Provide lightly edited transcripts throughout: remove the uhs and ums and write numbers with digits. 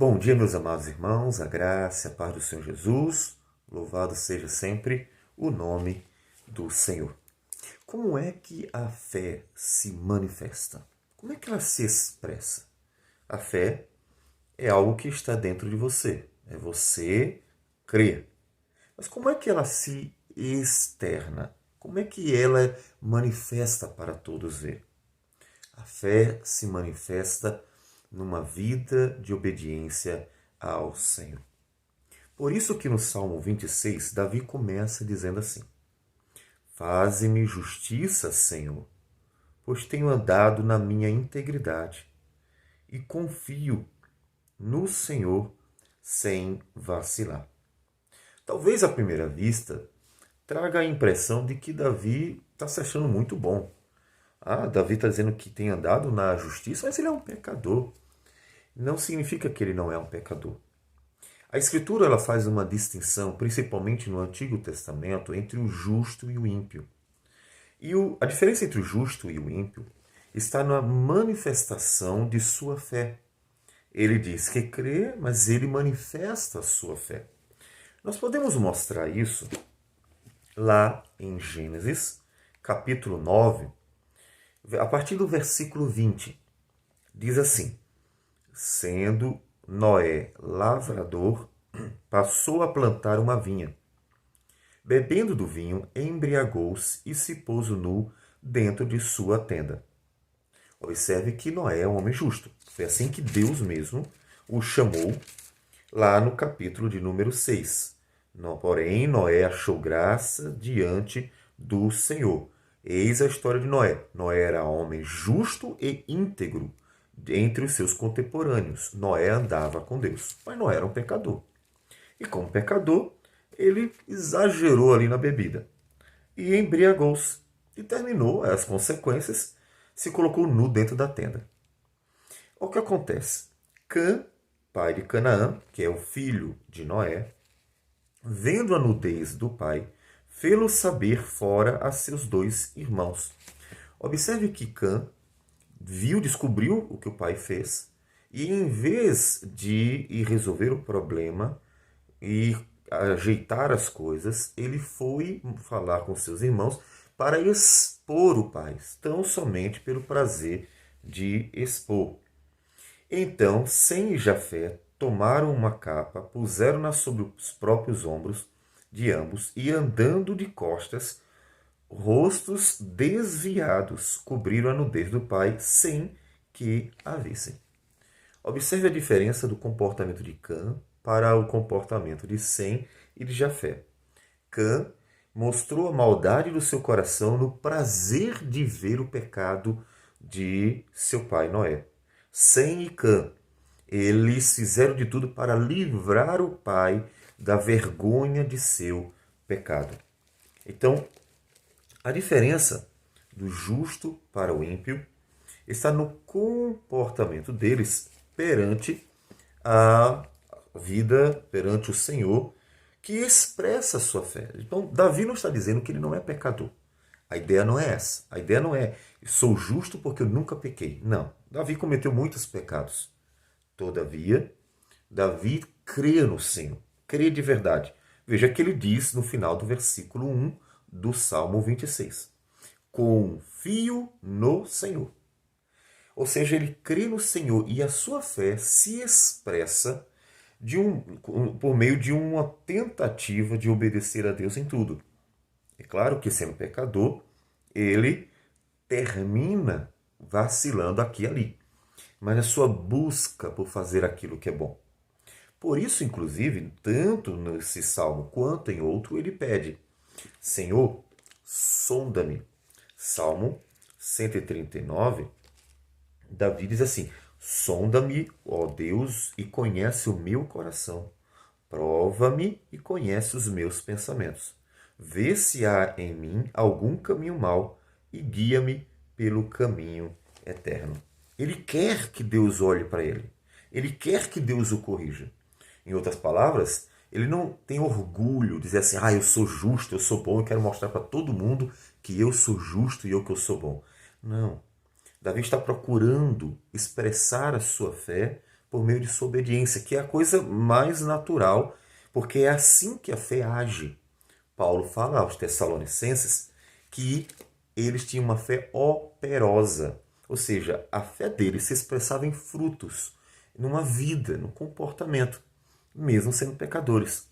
Bom dia, meus amados irmãos, a graça e a paz do Senhor Jesus, louvado seja sempre o nome do Senhor. Como é que a fé se manifesta? Como é que ela se expressa? A fé é algo que está dentro de você, é você crer. Mas como é que ela se externa? Como é que ela manifesta para todos ver? A fé se manifesta numa vida de obediência ao Senhor. Por isso que no Salmo 26, Davi começa dizendo assim: Faze-me justiça, Senhor, pois tenho andado na minha integridade e confio no Senhor sem vacilar. Talvez à primeira vista traga a impressão de que Davi está se achando muito bom. Davi está dizendo que tem andado na justiça, mas ele é um pecador. Não significa que ele não é um pecador. A Escritura ela faz uma distinção, principalmente no Antigo Testamento, entre o justo e o ímpio. A diferença entre o justo e o ímpio está na manifestação de sua fé. Ele diz que crê, mas ele manifesta a sua fé. Nós podemos mostrar isso lá em Gênesis, capítulo 9, a partir do versículo 20. Diz assim: Sendo Noé lavrador, passou a plantar uma vinha. Bebendo do vinho, embriagou-se e se pôs nu dentro de sua tenda. Observe que Noé é um homem justo. Foi assim que Deus mesmo o chamou lá no capítulo de número 6. Porém, Noé achou graça diante do Senhor. Eis a história de Noé. Noé era homem justo e íntegro entre os seus contemporâneos. Noé andava com Deus, mas Noé era um pecador. E como pecador, ele exagerou ali na bebida e embriagou-se. E terminou as consequências, se colocou nu dentro da tenda. O que acontece? Cã, pai de Canaã, que é o filho de Noé, vendo a nudez do pai, fê-lo saber fora a seus dois irmãos. Observe que Cã descobriu o que o pai fez, e em vez de ir resolver o problema e ajeitar as coisas, ele foi falar com seus irmãos para expor o pai, tão somente pelo prazer de expor. Então, Sem e Jafé tomaram uma capa, puseram-na sobre os próprios ombros de ambos e, andando de costas, rostos desviados, cobriram a nudez do pai sem que a vissem. Observe a diferença do comportamento de Cã para o comportamento de Sem e de Jafé. Cã mostrou a maldade do seu coração no prazer de ver o pecado de seu pai Noé. Sem e Cã, eles fizeram de tudo para livrar o pai da vergonha de seu pecado. Então, a diferença do justo para o ímpio está no comportamento deles perante a vida, perante o Senhor, que expressa a sua fé. Então, Davi não está dizendo que ele não é pecador. A ideia não é essa. A ideia não é sou justo porque eu nunca pequei. Não. Davi cometeu muitos pecados. Todavia, Davi crê no Senhor. Crê de verdade. Veja que ele diz no final do versículo 1 do Salmo 26. Confio no Senhor. Ou seja, ele crê no Senhor e a sua fé se expressa por meio de uma tentativa de obedecer a Deus em tudo. É claro que, sendo pecador, ele termina vacilando aqui e ali, mas a sua busca por fazer aquilo que é bom. Por isso, inclusive, tanto nesse salmo quanto em outro, ele pede: Senhor, sonda-me. Salmo 139, Davi diz assim: sonda-me, ó Deus, e conhece o meu coração. Prova-me e conhece os meus pensamentos. Vê se há em mim algum caminho mau e guia-me pelo caminho eterno. Ele quer que Deus olhe para ele. Ele quer que Deus o corrija. Em outras palavras, ele não tem orgulho de dizer assim: eu sou justo, eu sou bom, eu quero mostrar para todo mundo que eu sou justo e que eu sou bom. Não. Davi está procurando expressar a sua fé por meio de sua obediência, que é a coisa mais natural, porque é assim que a fé age. Paulo fala aos Tessalonicenses que eles tinham uma fé operosa, ou seja, a fé deles se expressava em frutos, numa vida, num comportamento, mesmo sendo pecadores.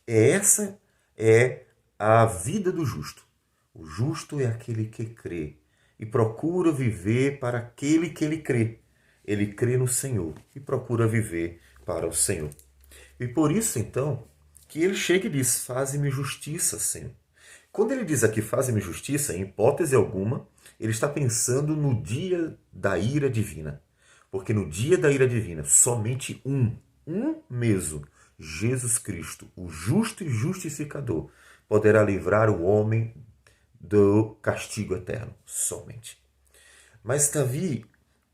Essa é a vida do justo. O justo é aquele que crê e procura viver para aquele que ele crê. Ele crê no Senhor e procura viver para o Senhor. E por isso, então, que ele chega e diz: faze-me justiça, Senhor. Quando ele diz aqui, faze-me justiça, em hipótese alguma, ele está pensando no dia da ira divina. Porque no dia da ira divina, somente um mesmo, Jesus Cristo, o justo e justificador, poderá livrar o homem do castigo eterno, somente. Mas Davi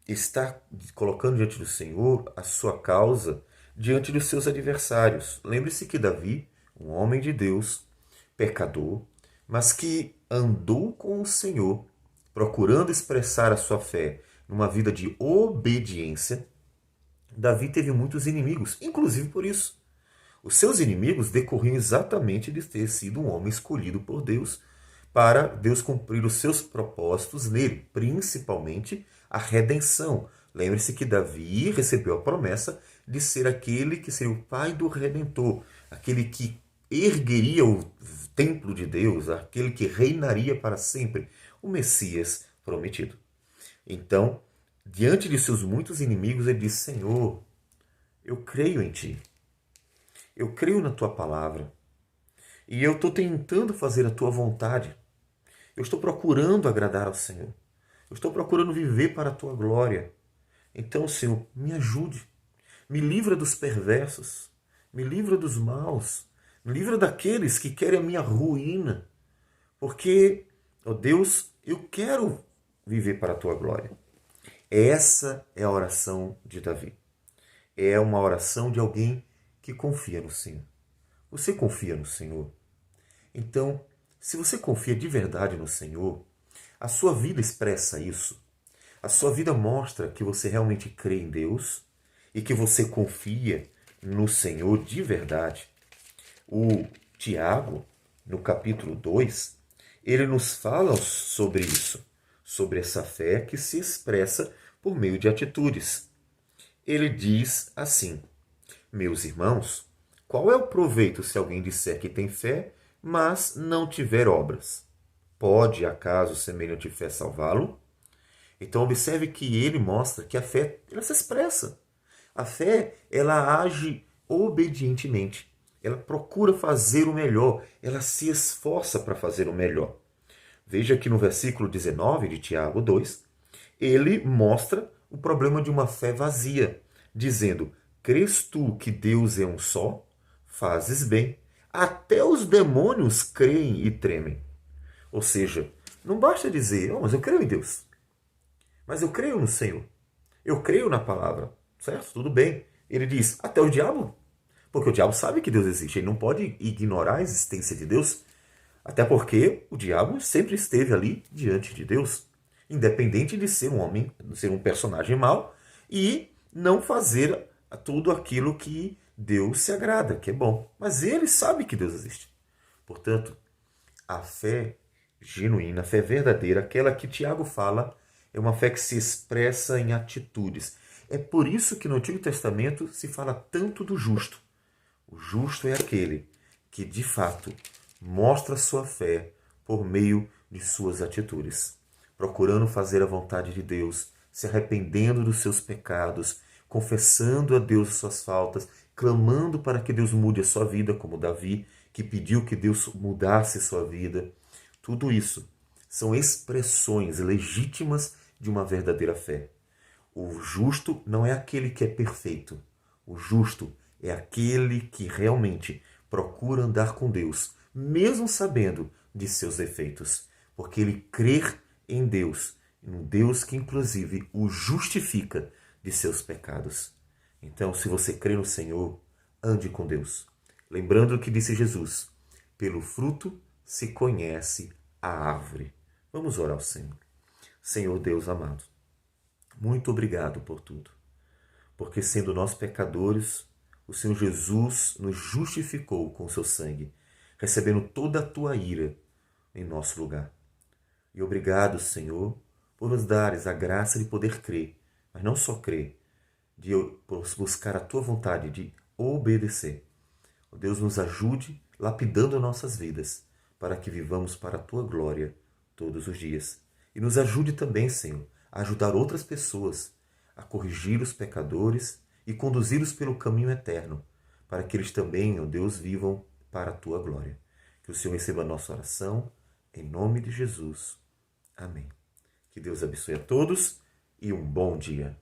está colocando diante do Senhor a sua causa diante dos seus adversários. Lembre-se que Davi, um homem de Deus, pecador, mas que andou com o Senhor, procurando expressar a sua fé numa vida de obediência, Davi teve muitos inimigos, inclusive por isso. Os seus inimigos decorriam exatamente de ter sido um homem escolhido por Deus para Deus cumprir os seus propósitos nele, principalmente a redenção. Lembre-se que Davi recebeu a promessa de ser aquele que seria o pai do Redentor, aquele que ergueria o templo de Deus, aquele que reinaria para sempre, o Messias prometido. Então, diante de seus muitos inimigos, ele disse: Senhor, eu creio em ti. Eu creio na tua palavra. E eu estou tentando fazer a tua vontade. Eu estou procurando agradar ao Senhor. Eu estou procurando viver para a tua glória. Então, Senhor, me ajude. Me livra dos perversos. Me livra dos maus. Me livra daqueles que querem a minha ruína. Porque, ó Deus, eu quero viver para a tua glória. Essa é a oração de Davi. É uma oração de alguém que confia no Senhor. Você confia no Senhor? Então, se você confia de verdade no Senhor, a sua vida expressa isso. A sua vida mostra que você realmente crê em Deus e que você confia no Senhor de verdade. O Tiago, no capítulo 2, ele nos fala sobre isso, sobre essa fé que se expressa por meio de atitudes. Ele diz assim: meus irmãos, qual é o proveito se alguém disser que tem fé, mas não tiver obras? Pode, acaso, semelhante fé salvá-lo? Então observe que ele mostra que a fé ela se expressa. A fé ela age obedientemente. Ela procura fazer o melhor. Ela se esforça para fazer o melhor. Veja que no versículo 19 de Tiago 2, ele mostra o problema de uma fé vazia, dizendo: crês tu que Deus é um só? Fazes bem. Até os demônios creem e tremem. Ou seja, não basta dizer: oh, mas eu creio em Deus. Mas eu creio no Senhor. Eu creio na palavra. Certo? Tudo bem. Ele diz: até o diabo. Porque o diabo sabe que Deus existe. Ele não pode ignorar a existência de Deus. Até porque o diabo sempre esteve ali diante de Deus. Independente de ser um homem, de ser um personagem mau e não fazer tudo aquilo que Deus se agrada, que é bom. Mas ele sabe que Deus existe. Portanto, a fé genuína, a fé verdadeira, aquela que Tiago fala, é uma fé que se expressa em atitudes. É por isso que no Antigo Testamento se fala tanto do justo. O justo é aquele que, de fato, mostra sua fé por meio de suas atitudes, procurando fazer a vontade de Deus, se arrependendo dos seus pecados, confessando a Deus as suas faltas, clamando para que Deus mude a sua vida, como Davi, que pediu que Deus mudasse sua vida. Tudo isso são expressões legítimas de uma verdadeira fé. O justo não é aquele que é perfeito. O justo é aquele que realmente procura andar com Deus, mesmo sabendo de seus defeitos, porque ele crê em Deus, um Deus que inclusive o justifica de seus pecados. Então, se você crê no Senhor, ande com Deus. Lembrando o que disse Jesus: pelo fruto se conhece a árvore. Vamos orar ao Senhor. Senhor Deus amado, muito obrigado por tudo. porque sendo nós pecadores, o Senhor Jesus nos justificou com o seu sangue, recebendo toda a tua ira em nosso lugar. E obrigado, Senhor, por nos dares a graça de poder crer, mas não só crer, de buscar a tua vontade, de obedecer. Ó Deus, nos ajude lapidando nossas vidas, para que vivamos para a tua glória todos os dias. E nos ajude também, Senhor, a ajudar outras pessoas a corrigir os pecadores e conduzi-los pelo caminho eterno, para que eles também, ó Deus, vivam para a tua glória. Que o Senhor receba a nossa oração, em nome de Jesus. Amém. Que Deus abençoe a todos e um bom dia.